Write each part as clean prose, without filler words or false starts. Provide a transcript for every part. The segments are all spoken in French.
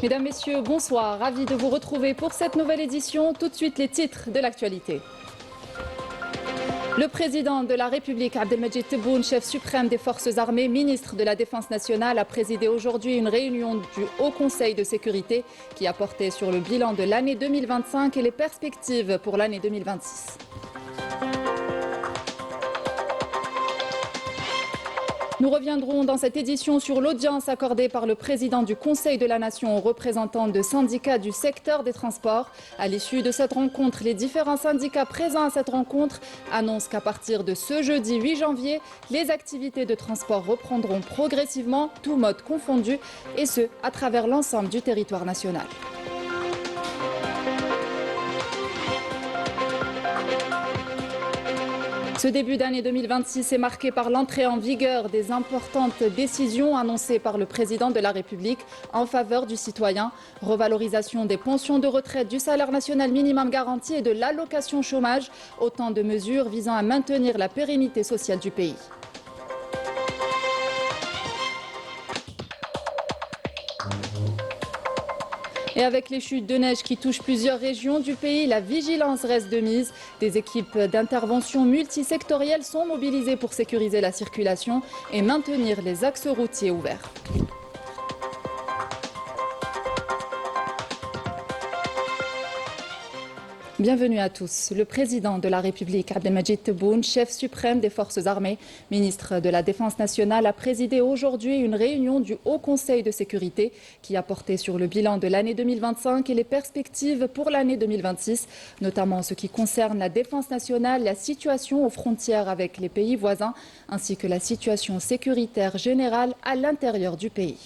Mesdames, Messieurs, bonsoir. Ravi de vous retrouver pour cette nouvelle édition. Tout de suite, les titres de l'actualité. Le président de la République, Abdelmajid Tebboune, chef suprême des forces armées, ministre de la Défense nationale, a présidé aujourd'hui une réunion du Haut Conseil de sécurité qui a porté sur le bilan de l'année 2025 et les perspectives pour l'année 2026. Nous reviendrons dans cette édition sur l'audience accordée par le président du Conseil de la Nation aux représentants de syndicats du secteur des transports. À l'issue de cette rencontre, les différents syndicats présents à cette rencontre annoncent qu'à partir de ce jeudi 8 janvier, les activités de transport reprendront progressivement, tous modes confondus, et ce, à travers l'ensemble du territoire national. Ce début d'année 2026 est marqué par l'entrée en vigueur des importantes décisions annoncées par le président de la République en faveur du citoyen. Revalorisation des pensions de retraite, du salaire national minimum garanti et de l'allocation chômage. Autant de mesures visant à maintenir la pérennité sociale du pays. Et avec les chutes de neige qui touchent plusieurs régions du pays, la vigilance reste de mise. Des équipes d'intervention multisectorielles sont mobilisées pour sécuriser la circulation et maintenir les axes routiers ouverts. Bienvenue à tous. Le président de la République, Abdelmajid Tebboune, chef suprême des forces armées, ministre de la Défense nationale, a présidé aujourd'hui une réunion du Haut Conseil de sécurité qui a porté sur le bilan de l'année 2025 et les perspectives pour l'année 2026, notamment en ce qui concerne la défense nationale, la situation aux frontières avec les pays voisins, ainsi que la situation sécuritaire générale à l'intérieur du pays.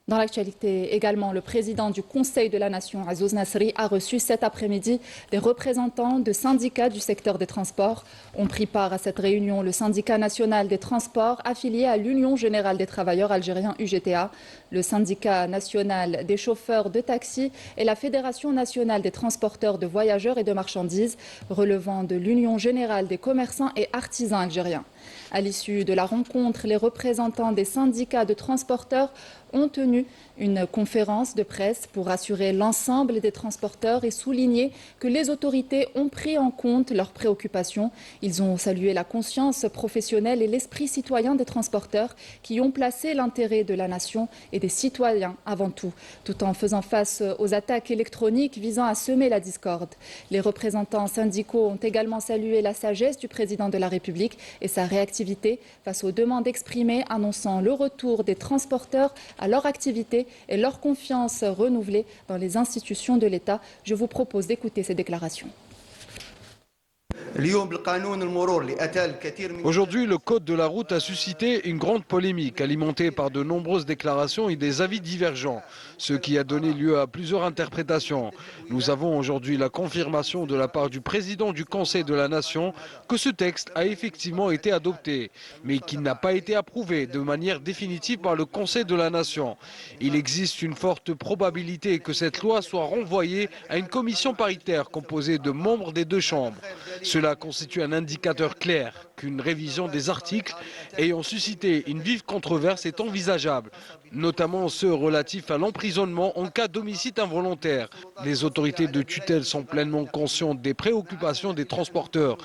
Dans l'actualité également, le président du Conseil de la Nation, Azzouz Nasri, a reçu cet après-midi des représentants de syndicats du secteur des transports. Ont pris part à cette réunion le syndicat national des transports affilié à l'Union générale des travailleurs algériens UGTA, le syndicat national des chauffeurs de taxi et la Fédération nationale des transporteurs de voyageurs et de marchandises, relevant de l'Union générale des commerçants et artisans algériens. À l'issue de la rencontre, les représentants des syndicats de transporteurs ont tenu une conférence de presse pour rassurer l'ensemble des transporteurs et souligner que les autorités ont pris en compte leurs préoccupations. Ils ont salué la conscience professionnelle et l'esprit citoyen des transporteurs qui ont placé l'intérêt de la nation et des citoyens avant tout en faisant face aux attaques électroniques visant à semer la discorde. Les représentants syndicaux ont également salué la sagesse du président de la République et sa réactivité face aux demandes exprimées annonçant le retour des transporteurs à leur activité et leur confiance renouvelée dans les institutions de l'État. Je vous propose d'écouter ces déclarations. Aujourd'hui, le code de la route a suscité une grande polémique, alimentée par de nombreuses déclarations et des avis divergents, ce qui a donné lieu à plusieurs interprétations. Nous avons aujourd'hui la confirmation de la part du président du Conseil de la Nation que ce texte a effectivement été adopté, mais qu'il n'a pas été approuvé de manière définitive par le Conseil de la Nation. Il existe une forte probabilité que cette loi soit renvoyée à une commission paritaire composée de membres des deux chambres. Cela constitue un indicateur clair qu'une révision des articles ayant suscité une vive controverse est envisageable, notamment ceux relatifs à l'emprisonnement en cas d'homicide involontaire. Les autorités de tutelle sont pleinement conscientes des préoccupations des transporteurs.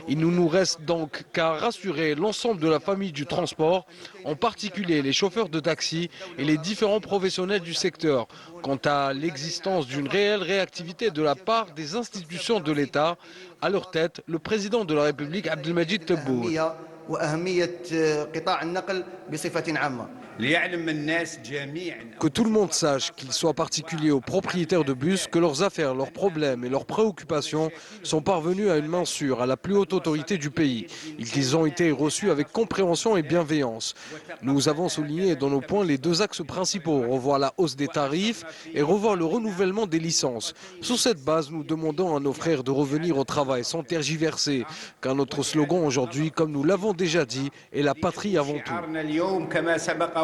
Il ne nous reste donc qu'à rassurer l'ensemble de la famille du transport, en particulier les chauffeurs de taxi et les différents professionnels du secteur, quant à l'existence d'une réelle réactivité de la part des institutions de l'État. À leur tête, le président de la République, Abdelmajid Tebboune. Que tout le monde sache, qu'ils soient particuliers ou propriétaires de bus, que leurs affaires, leurs problèmes et leurs préoccupations sont parvenus à une main sûre, à la plus haute autorité du pays. Ils ont été reçus avec compréhension et bienveillance. Nous avons souligné dans nos points les deux axes principaux, revoir la hausse des tarifs et revoir le renouvellement des licences. Sur cette base, nous demandons à nos frères de revenir au travail sans tergiverser, car notre slogan aujourd'hui, comme nous l'avons déjà dit, est la patrie avant tout.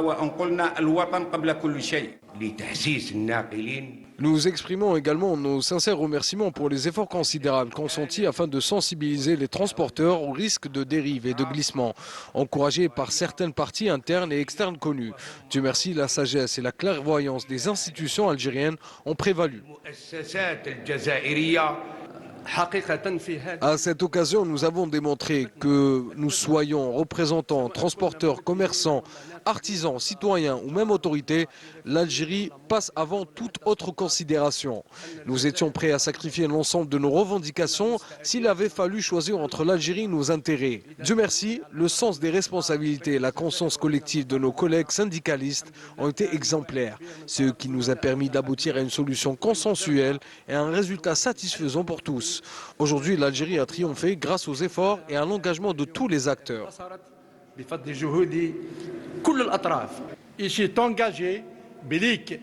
وإن قلنا الوطن قبل كل شيء لتحسيس الناقلين. Nous exprimons également nos sincères remerciements pour les efforts considérables consentis afin de sensibiliser les transporteurs au risque de dérive et de glissement, encouragés par certaines parties internes et externes connues. Dieu merci, la sagesse et la clairvoyance des institutions algériennes ont prévalu. À cette occasion, nous avons démontré que nous soyons représentants, transporteurs, commerçants, artisans, citoyens ou même autorités, l'Algérie passe avant toute autre considération. Nous étions prêts à sacrifier l'ensemble de nos revendications s'il avait fallu choisir entre l'Algérie et nos intérêts. Dieu merci, le sens des responsabilités et la conscience collective de nos collègues syndicalistes ont été exemplaires, ce qui nous a permis d'aboutir à une solution consensuelle et à un résultat satisfaisant pour tous. Aujourd'hui, l'Algérie a triomphé grâce aux efforts et à l'engagement de tous les acteurs. بفضل جهود كل الأطراف إشي تونجاجي بليك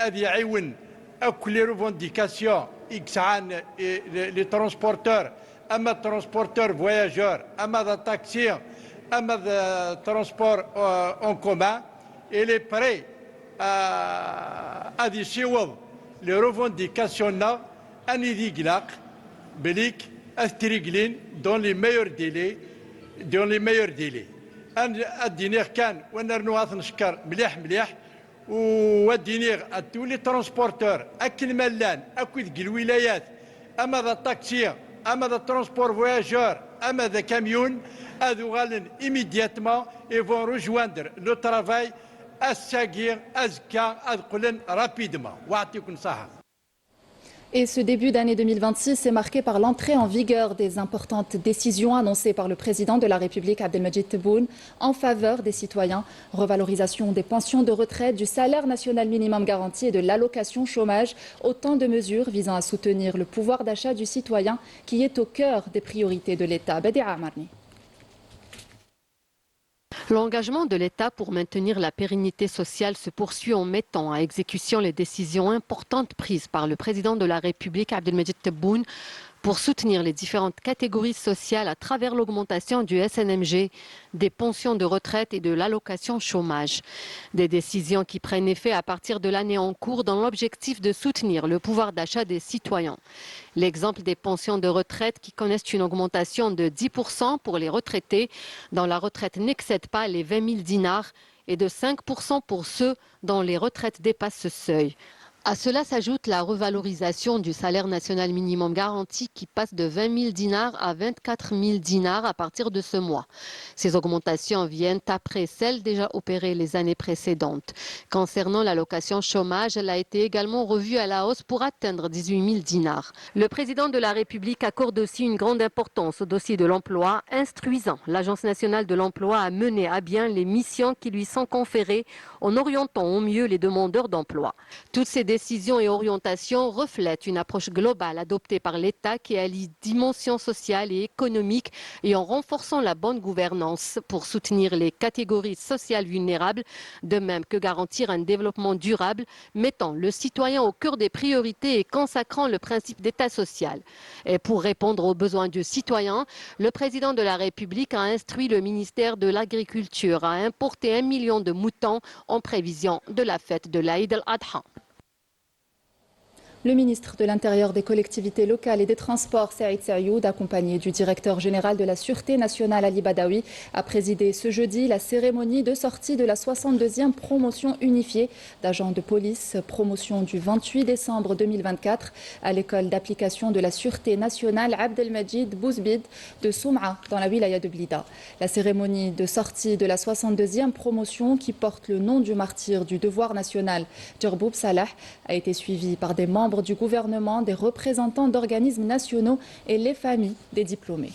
أذي عيون أكل ريفونديكاسيون إكسعان لي ترونسبورتور أما ترونسبورتور فواياجور أما ذا تاكسي أما ذا ترونسبور أون كومان إلي بري أذي سيوض لي ريفونديكاسيون أني ذي قلاق بليك أثتريقلين دون لي ميور ديلي دون لي ميور ديلي الدينيغ كان ونرنو غاث نشكر مليح مليح والدينيغ تولي ترونسبورتور اكل ملان اكل الولايات اما ذا تاكسي اما ذا ترونسبور فواياجور اما ذا كاميون هذو غالن ايميدياتمون اي فون روجواندر لو ترافاي الساقير ازكا اذقلن رابيدمون واعطيكم صحه. Et ce début d'année 2026 est marqué par l'entrée en vigueur des importantes décisions annoncées par le président de la République, Abdelmadjid Tebboune, en faveur des citoyens. Revalorisation des pensions de retraite, du salaire national minimum garanti et de l'allocation chômage. Autant de mesures visant à soutenir le pouvoir d'achat du citoyen qui est au cœur des priorités de l'État. Badia Amarni. L'engagement de l'État pour maintenir la pérennité sociale se poursuit en mettant à exécution les décisions importantes prises par le président de la République, Abdelmadjid Tebboune, pour soutenir les différentes catégories sociales à travers l'augmentation du SNMG, des pensions de retraite et de l'allocation chômage. Des décisions qui prennent effet à partir de l'année en cours dans l'objectif de soutenir le pouvoir d'achat des citoyens. L'exemple des pensions de retraite qui connaissent une augmentation de 10% pour les retraités dont la retraite n'excède pas les 20 000 dinars et de 5% pour ceux dont les retraites dépassent ce seuil. À cela s'ajoute la revalorisation du salaire national minimum garanti qui passe de 20 000 dinars à 24 000 dinars à partir de ce mois. Ces augmentations viennent après celles déjà opérées les années précédentes. Concernant l'allocation chômage, elle a été également revue à la hausse pour atteindre 18 000 dinars. Le président de la République accorde aussi une grande importance au dossier de l'emploi, instruisant l'Agence nationale de l'emploi à mener à bien les missions qui lui sont conférées en orientant au mieux les demandeurs d'emploi. Toutes ces décisions et orientations reflètent une approche globale adoptée par l'État qui allie dimension sociale et économique et en renforçant la bonne gouvernance pour soutenir les catégories sociales vulnérables, de même que garantir un développement durable, mettant le citoyen au cœur des priorités et consacrant le principe d'État social. Et pour répondre aux besoins du citoyen, le président de la République a instruit le ministère de l'Agriculture à importer 1 million de moutons en prévision de la fête de l'Aïd al-Adha. Le ministre de l'Intérieur, des collectivités locales et des Transports, Saïd Saïoud, accompagné du directeur général de la Sûreté nationale, Ali Badawi, a présidé ce jeudi la cérémonie de sortie de la 62e promotion unifiée d'agents de police, promotion du 28 décembre 2024 à l'école d'application de la Sûreté nationale Abdelmadjid Bouzbid de Soum'a, dans la wilaya de Blida. La cérémonie de sortie de la 62e promotion, qui porte le nom du martyr du devoir national, Djerboub Salah, a été suivie par des membres du gouvernement, des représentants d'organismes nationaux et les familles des diplômés.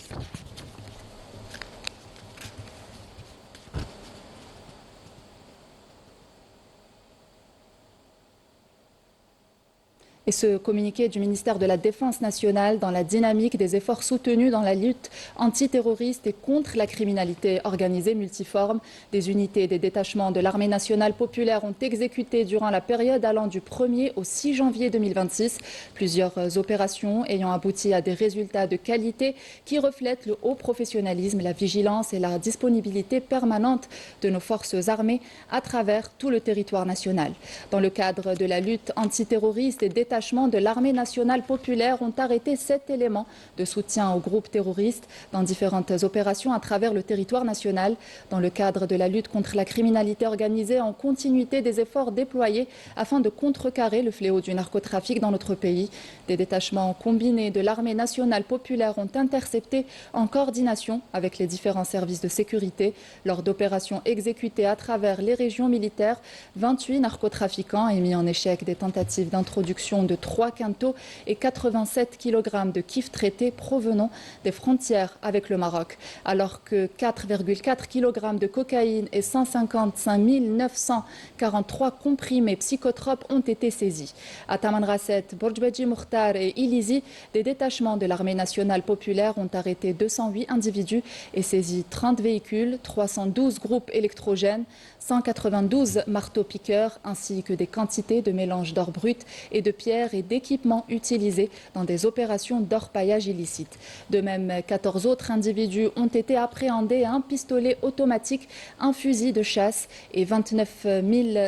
Et ce communiqué du ministère de la Défense nationale dans la dynamique des efforts soutenus dans la lutte antiterroriste et contre la criminalité organisée multiforme. Des unités et des détachements de l'armée nationale populaire ont exécuté durant la période allant du 1er au 6 janvier 2026 plusieurs opérations ayant abouti à des résultats de qualité qui reflètent le haut professionnalisme, la vigilance et la disponibilité permanente de nos forces armées à travers tout le territoire national. Dans le cadre de la lutte antiterroriste, et détachements de l'armée nationale populaire ont arrêté 7 éléments de soutien aux groupes terroristes dans différentes opérations à travers le territoire national. Dans le cadre de la lutte contre la criminalité organisée, en continuité des efforts déployés afin de contrecarrer le fléau du narcotrafic dans notre pays. Des détachements combinés de l'armée nationale populaire ont intercepté en coordination avec les différents services de sécurité lors d'opérations exécutées à travers les régions militaires 28 narcotrafiquants et mis en échec des tentatives d'introduction de 3 quintaux et 87 kg de kiff traités provenant des frontières avec le Maroc, alors que 4,4 kg de cocaïne et 155 943 comprimés psychotropes ont été saisis. À Tamanrasset, Borjbadji Mokhtar et Ilizi, des détachements de l'armée nationale populaire ont arrêté 208 individus et saisi 30 véhicules, 312 groupes électrogènes, 192 marteaux-piqueurs ainsi que des quantités de mélange d'or brut et de pierres et d'équipements utilisés dans des opérations d'orpaillage illicite. De même, 14 autres individus ont été appréhendés à un pistolet automatique, un fusil de chasse et 29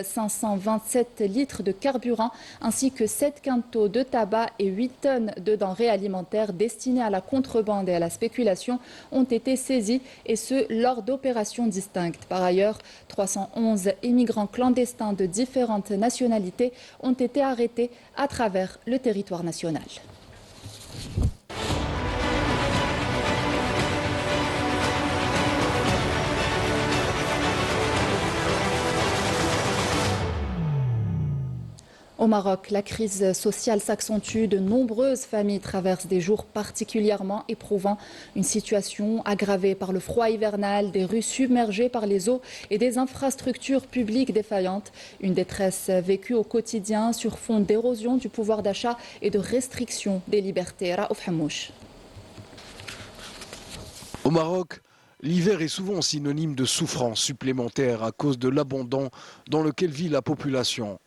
527 litres de carburant ainsi que 7 quintaux de tabac et 8 tonnes de denrées alimentaires destinées à la contrebande et à la spéculation ont été saisis et ce lors d'opérations distinctes. Par ailleurs, 311 immigrants clandestins de différentes nationalités ont été arrêtés à travers le territoire national. Au Maroc, la crise sociale s'accentue. De nombreuses familles traversent des jours particulièrement éprouvants. Une situation aggravée par le froid hivernal, des rues submergées par les eaux et des infrastructures publiques défaillantes. Une détresse vécue au quotidien sur fond d'érosion du pouvoir d'achat et de restriction des libertés. Raouf Hamouch. Au Maroc, l'hiver est souvent synonyme de souffrance supplémentaire à cause de l'abandon dans lequel vit la population.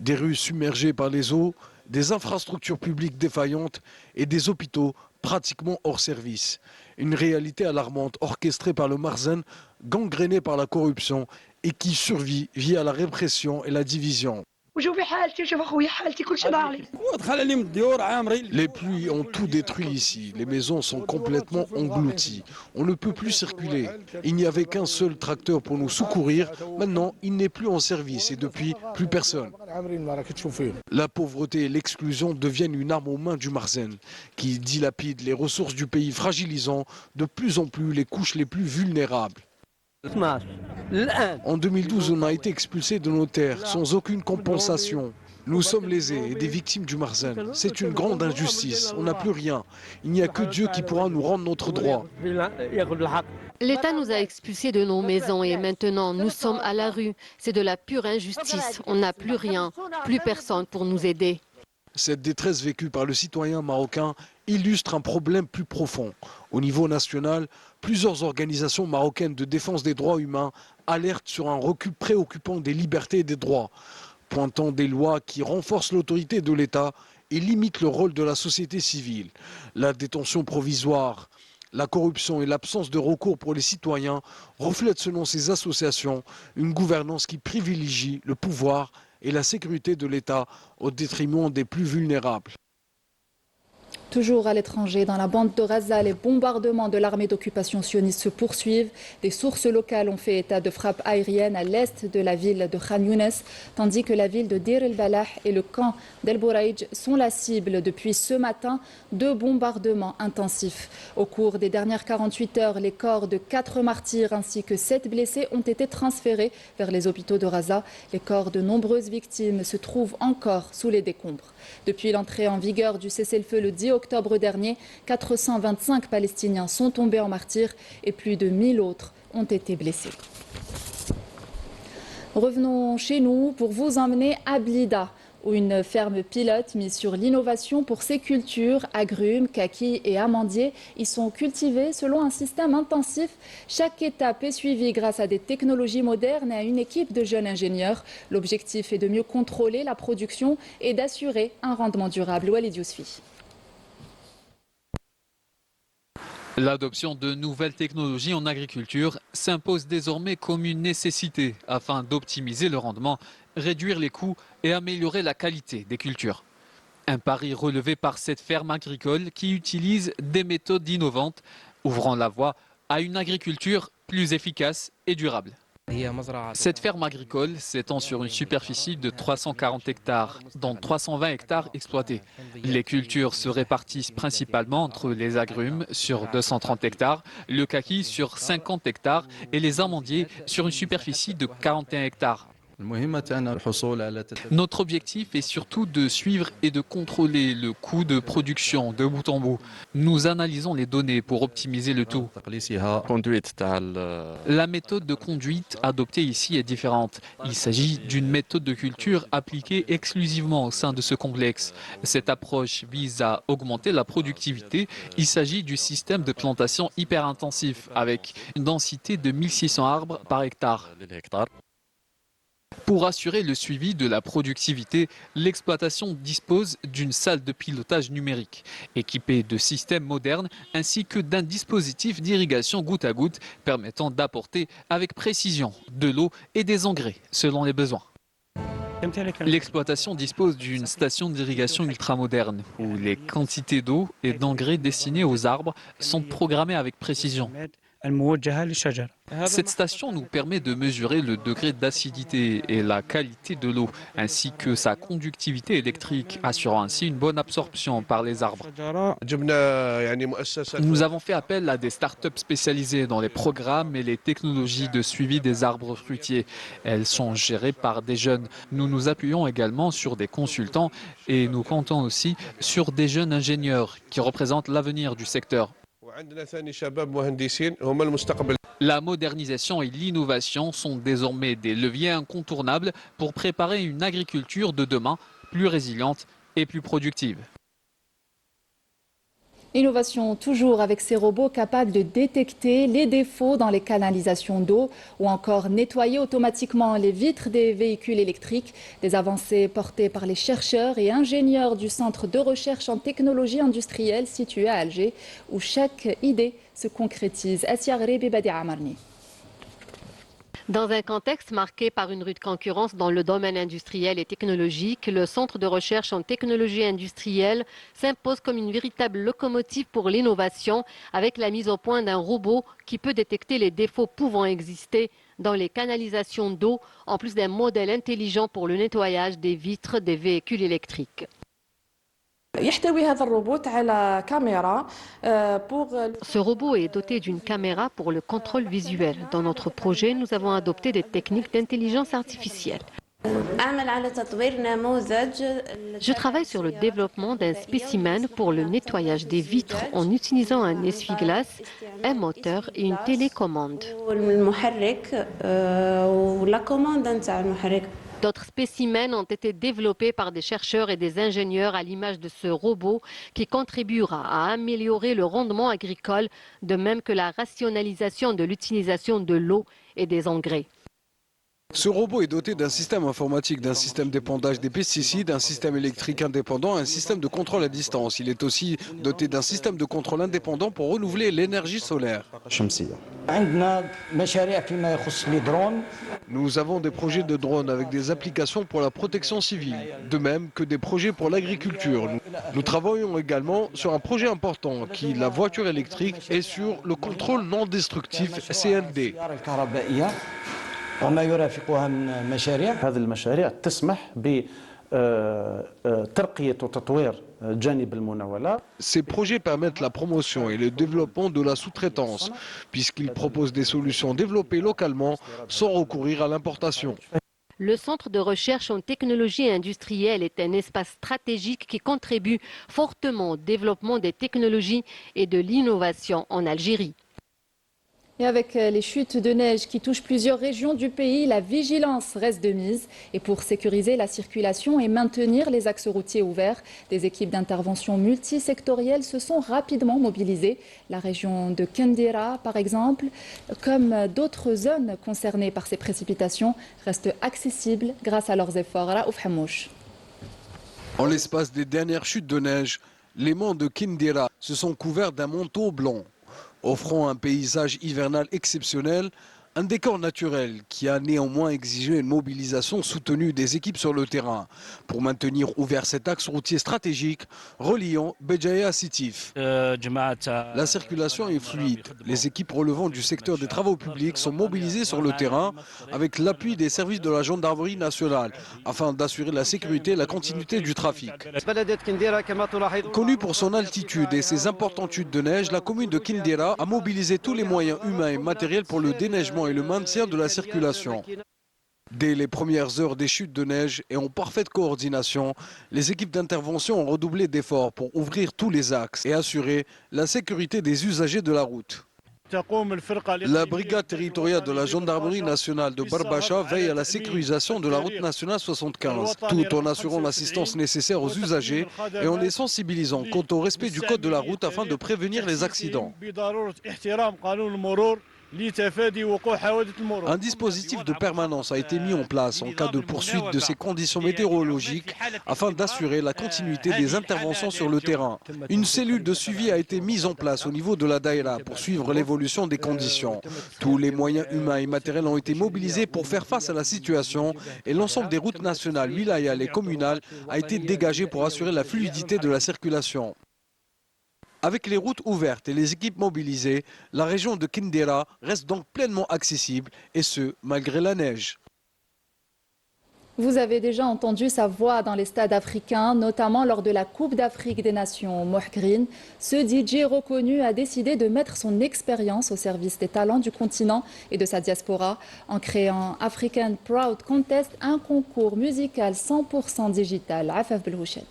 Des rues submergées par les eaux, des infrastructures publiques défaillantes et des hôpitaux pratiquement hors service. Une réalité alarmante orchestrée par le Marzen, gangrénée par la corruption et qui survit via la répression et la division. Les pluies ont tout détruit ici. Les maisons sont complètement englouties. On ne peut plus circuler. Il n'y avait qu'un seul tracteur pour nous secourir. Maintenant, il n'est plus en service et depuis, plus personne. La pauvreté et l'exclusion deviennent une arme aux mains du Marzen, qui dilapide les ressources du pays, fragilisant de plus en plus les couches les plus vulnérables. En 2012, on a été expulsés de nos terres sans aucune compensation. Nous sommes lésés et des victimes du Marzen. C'est une grande injustice. On n'a plus rien. Il n'y a que Dieu qui pourra nous rendre notre droit. L'État nous a expulsés de nos maisons et maintenant nous sommes à la rue. C'est de la pure injustice. On n'a plus rien, plus personne pour nous aider. Cette détresse vécue par le citoyen marocain illustre un problème plus profond. Au niveau national, plusieurs organisations marocaines de défense des droits humains alertent sur un recul préoccupant des libertés et des droits, pointant des lois qui renforcent l'autorité de l'État et limitent le rôle de la société civile. La détention provisoire, la corruption et l'absence de recours pour les citoyens reflètent selon ces associations une gouvernance qui privilégie le pouvoir et la sécurité de l'État au détriment des plus vulnérables. Toujours à l'étranger, dans la bande de Gaza, les bombardements de l'armée d'occupation sioniste se poursuivent. Des sources locales ont fait état de frappes aériennes à l'est de la ville de Khan Younes, tandis que la ville de Deir el-Balah et le camp d'El Bouraïj sont la cible depuis ce matin de bombardements intensifs. Au cours des dernières 48 heures, les corps de 4 martyrs ainsi que 7 blessés ont été transférés vers les hôpitaux de Gaza. Les corps de nombreuses victimes se trouvent encore sous les décombres. Depuis l'entrée en vigueur du cessez-le-feu le 10 octobre dernier, 425 Palestiniens sont tombés en martyrs et plus de 1000 autres ont été blessés. Revenons chez nous pour vous emmener à Blida, ou une ferme pilote mise sur l'innovation pour ces cultures, agrumes, kakis et amandiers. Ils sont cultivés selon un système intensif. Chaque étape est suivie grâce à des technologies modernes et à une équipe de jeunes ingénieurs. L'objectif est de mieux contrôler la production et d'assurer un rendement durable. Walid Yousfi. L'adoption de nouvelles technologies en agriculture s'impose désormais comme une nécessité afin d'optimiser le rendement, réduire les coûts et améliorer la qualité des cultures. Un pari relevé par cette ferme agricole qui utilise des méthodes innovantes, ouvrant la voie à une agriculture plus efficace et durable. Cette ferme agricole s'étend sur une superficie de 340 hectares, dont 320 hectares exploités. Les cultures se répartissent principalement entre les agrumes sur 230 hectares, le kaki sur 50 hectares et les amandiers sur une superficie de 41 hectares. Notre objectif est surtout de suivre et de contrôler le coût de production de bout en bout. Nous analysons les données pour optimiser le tout. La méthode de conduite adoptée ici est différente. Il s'agit d'une méthode de culture appliquée exclusivement au sein de ce complexe. Cette approche vise à augmenter la productivité. Il s'agit du système de plantation hyper intensif avec une densité de 1600 arbres par hectare. Pour assurer le suivi de la productivité, l'exploitation dispose d'une salle de pilotage numérique, équipée de systèmes modernes ainsi que d'un dispositif d'irrigation goutte à goutte permettant d'apporter avec précision de l'eau et des engrais selon les besoins. L'exploitation dispose d'une station d'irrigation ultramoderne où les quantités d'eau et d'engrais destinés aux arbres sont programmées avec précision. Cette station nous permet de mesurer le degré d'acidité et la qualité de l'eau, ainsi que sa conductivité électrique, assurant ainsi une bonne absorption par les arbres. Nous avons fait appel à des startups spécialisées dans les programmes et les technologies de suivi des arbres fruitiers. Elles sont gérées par des jeunes. Nous nous appuyons également sur des consultants et nous comptons aussi sur des jeunes ingénieurs qui représentent l'avenir du secteur. La modernisation et l'innovation sont désormais des leviers incontournables pour préparer une agriculture de demain plus résiliente et plus productive. Innovation toujours avec ces robots capables de détecter les défauts dans les canalisations d'eau ou encore nettoyer automatiquement les vitres des véhicules électriques. Des avancées portées par les chercheurs et ingénieurs du Centre de recherche en technologie industrielle situé à Alger, où chaque idée se concrétise. Assia Ghreibi, Badia Amarni. Dans un contexte marqué par une rude concurrence dans le domaine industriel et technologique, le Centre de recherche en technologie industrielle s'impose comme une véritable locomotive pour l'innovation avec la mise au point d'un robot qui peut détecter les défauts pouvant exister dans les canalisations d'eau, en plus d'un modèle intelligent pour le nettoyage des vitres des véhicules électriques. Ce robot est doté d'une caméra pour le contrôle visuel. Dans notre projet, nous avons adopté des techniques d'intelligence artificielle. Je travaille sur le développement d'un spécimen pour le nettoyage des vitres en utilisant un essuie-glace, un moteur et une télécommande. D'autres spécimens ont été développés par des chercheurs et des ingénieurs à l'image de ce robot qui contribuera à améliorer le rendement agricole, de même que la rationalisation de l'utilisation de l'eau et des engrais. Ce robot est doté d'un système informatique, d'un système d'épandage des pesticides, d'un système électrique indépendant et un système de contrôle à distance. Il est aussi doté d'un système de contrôle indépendant pour renouveler l'énergie solaire. Nous avons des projets de drones avec des applications pour la protection civile, de même que des projets pour l'agriculture. Nous travaillons également sur un projet important qui est la voiture électrique et sur le contrôle non destructif CND. وما يرافقها من مشاريع هذه المشاريع تسمح بترقية وتطوير جانب المناولة. Ces projets permettent la promotion et le développement de la sous-traitance puisqu'ils proposent des solutions développées localement sans recourir à l'importation. Le Centre de recherche en technologie industrielle est un espace stratégique qui contribue fortement au développement des technologies et de l'innovation en Algérie. Et avec les chutes de neige qui touchent plusieurs régions du pays, la vigilance reste de mise. Et pour sécuriser la circulation et maintenir les axes routiers ouverts, des équipes d'intervention multisectorielles se sont rapidement mobilisées. La région de Kendira, par exemple, comme d'autres zones concernées par ces précipitations, restent accessibles grâce à leurs efforts. Raouf Hamouch. En l'espace des dernières chutes de neige, les monts de Kindira se sont couverts d'un manteau blanc, offrant un paysage hivernal exceptionnel, un décor naturel qui a néanmoins exigé une mobilisation soutenue des équipes sur le terrain pour maintenir ouvert cet axe routier stratégique reliant Béjaïa à Sétif. La circulation est fluide. Les équipes relevant du secteur des travaux publics sont mobilisées sur le terrain avec l'appui des services de la gendarmerie nationale afin d'assurer la sécurité et la continuité du trafic. Connue pour son altitude et ses importantes chutes de neige, la commune de Kindira a mobilisé tous les moyens humains et matériels pour le déneigement et le maintien de la circulation. Dès les premières heures des chutes de neige et en parfaite coordination, les équipes d'intervention ont redoublé d'efforts pour ouvrir tous les axes et assurer la sécurité des usagers de la route. La brigade territoriale de la gendarmerie nationale de Barbacha veille à la sécurisation de la route nationale 75, tout en assurant l'assistance nécessaire aux usagers et en les sensibilisant quant au respect du code de la route afin de prévenir les accidents. Un dispositif de permanence a été mis en place en cas de poursuite de ces conditions météorologiques afin d'assurer la continuité des interventions sur le terrain. Une cellule de suivi a été mise en place au niveau de la Daïra pour suivre l'évolution des conditions. Tous les moyens humains et matériels ont été mobilisés pour faire face à la situation et l'ensemble des routes nationales, wilayales et communales a été dégagé pour assurer la fluidité de la circulation. Avec les routes ouvertes et les équipes mobilisées, la région de Kindira reste donc pleinement accessible, et ce, malgré la neige. Vous avez déjà entendu sa voix dans les stades africains, notamment lors de la Coupe d'Afrique des Nations Mohgreen. Ce DJ reconnu a décidé de mettre son expérience au service des talents du continent et de sa diaspora en créant African Proud Contest, un concours musical 100% digital. Afaf Belhouchet.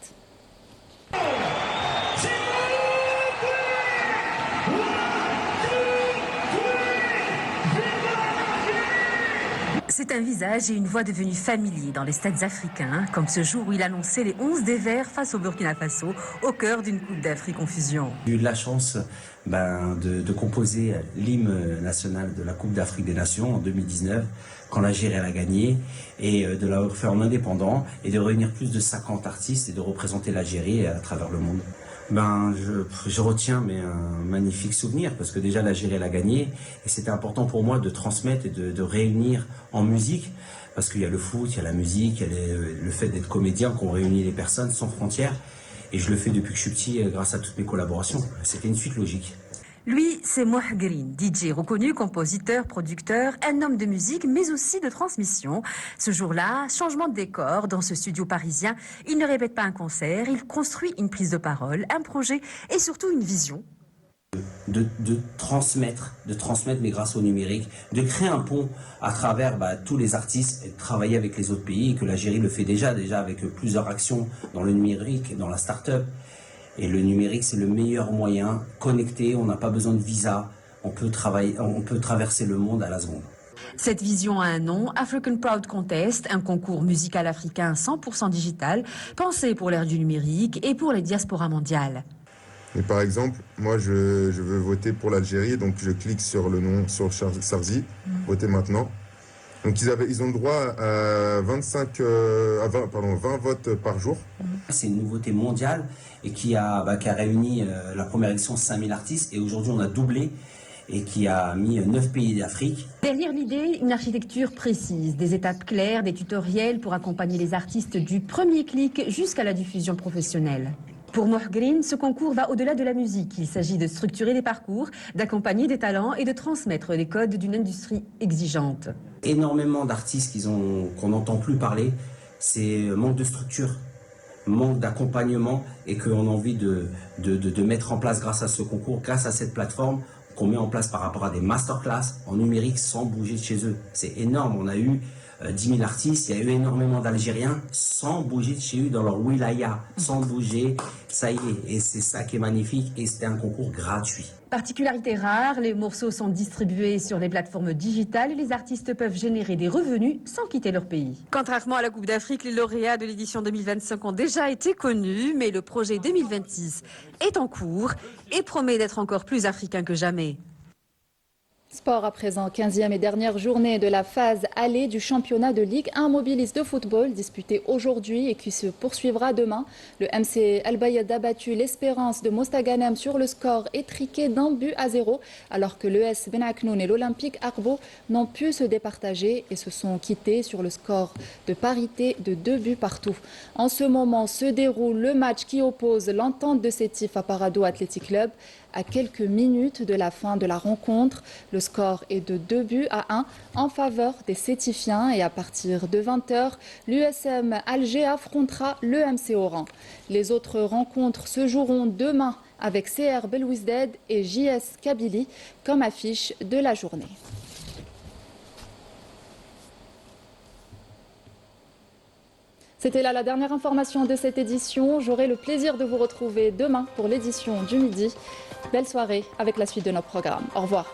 C'est un visage et une voix devenus familiers dans les stades africains, comme ce jour où il annonçait les 11 des Verts face au Burkina Faso, au cœur d'une Coupe d'Afrique en fusion. J'ai eu la chance de composer l'hymne national de la Coupe d'Afrique des Nations en 2019, quand l'Algérie a gagné, et de la faire en indépendant, et de réunir plus de 50 artistes et de représenter l'Algérie à travers le monde. Je retiens un magnifique souvenir parce que déjà l'Algérie a gagné et c'était important pour moi de transmettre et de réunir en musique parce qu'il y a le foot, il y a la musique, il y a le fait d'être comédien qu'on réunit les personnes sans frontières et je le fais depuis que je suis petit grâce à toutes mes collaborations. C'était une suite logique. Lui, c'est Mohgreen, DJ reconnu, compositeur, producteur, un homme de musique, mais aussi de transmission. Ce jour-là, changement de décor dans ce studio parisien. Il ne répète pas un concert, il construit une prise de parole, un projet et surtout une vision. De transmettre, mais grâce au numérique, de créer un pont à travers tous les artistes et de travailler avec les autres pays, et que l'Algérie le fait déjà avec plusieurs actions dans le numérique, dans la start-up. Et le numérique, c'est le meilleur moyen, connecté, on n'a pas besoin de visa, on peut traverser le monde à la seconde. Cette vision a un nom, African Proud Contest, un concours musical africain 100% digital, pensé pour l'ère du numérique et pour les diasporas mondiales. Et par exemple, moi je veux voter pour l'Algérie, donc je clique sur le nom, sur Sarzi, voter maintenant. Donc ils ont le droit à 20 votes par jour. C'est une nouveauté mondiale et qui a réuni la première édition 5000 artistes et aujourd'hui on a doublé et qui a mis 9 pays d'Afrique. Derrière l'idée, une architecture précise, des étapes claires, des tutoriels pour accompagner les artistes du premier clic jusqu'à la diffusion professionnelle. Pour Mohgreen, ce concours va au-delà de la musique. Il s'agit de structurer les parcours, d'accompagner des talents et de transmettre les codes d'une industrie exigeante. Énormément d'artistes qu'on n'entend plus parler, c'est manque de structure, manque d'accompagnement et qu'on a envie de mettre en place grâce à ce concours, grâce à cette plateforme qu'on met en place par rapport à des masterclass en numérique sans bouger de chez eux. C'est énorme, on a eu 10 000 artistes, il y a eu énormément d'Algériens sans bouger de chez eux dans leur wilaya, sans bouger, ça y est, et c'est ça qui est magnifique, et c'était un concours gratuit. Particularité rare, les morceaux sont distribués sur les plateformes digitales et les artistes peuvent générer des revenus sans quitter leur pays. Contrairement à la Coupe d'Afrique, les lauréats de l'édition 2025 ont déjà été connus, mais le projet 2026 est en cours et promet d'être encore plus africain que jamais. Sport à présent, 15e et dernière journée de la phase allée du championnat de Ligue 1 mobiliste de football disputé aujourd'hui et qui se poursuivra demain. Le MC El Bayad a battu l'Espérance de Mostaganem sur le score étriqué d'1-0 alors que l'ES Ben Aknoun et l'Olympique Arbo n'ont pu se départager et se sont quittés sur le score de parité de 2 buts partout. En ce moment se déroule le match qui oppose l'Entente de Sétif à Parado Athletic Club. À quelques minutes de la fin de la rencontre, le score est de 2-1 en faveur des Sétifiens et à partir de 20h, l'USM Alger affrontera le MC Oran. Les autres rencontres se joueront demain avec CR Belouizdad et JS Kabylie comme affiche de la journée. C'était là la dernière information de cette édition. J'aurai le plaisir de vous retrouver demain pour l'édition du midi. Belle soirée avec la suite de nos programmes. Au revoir.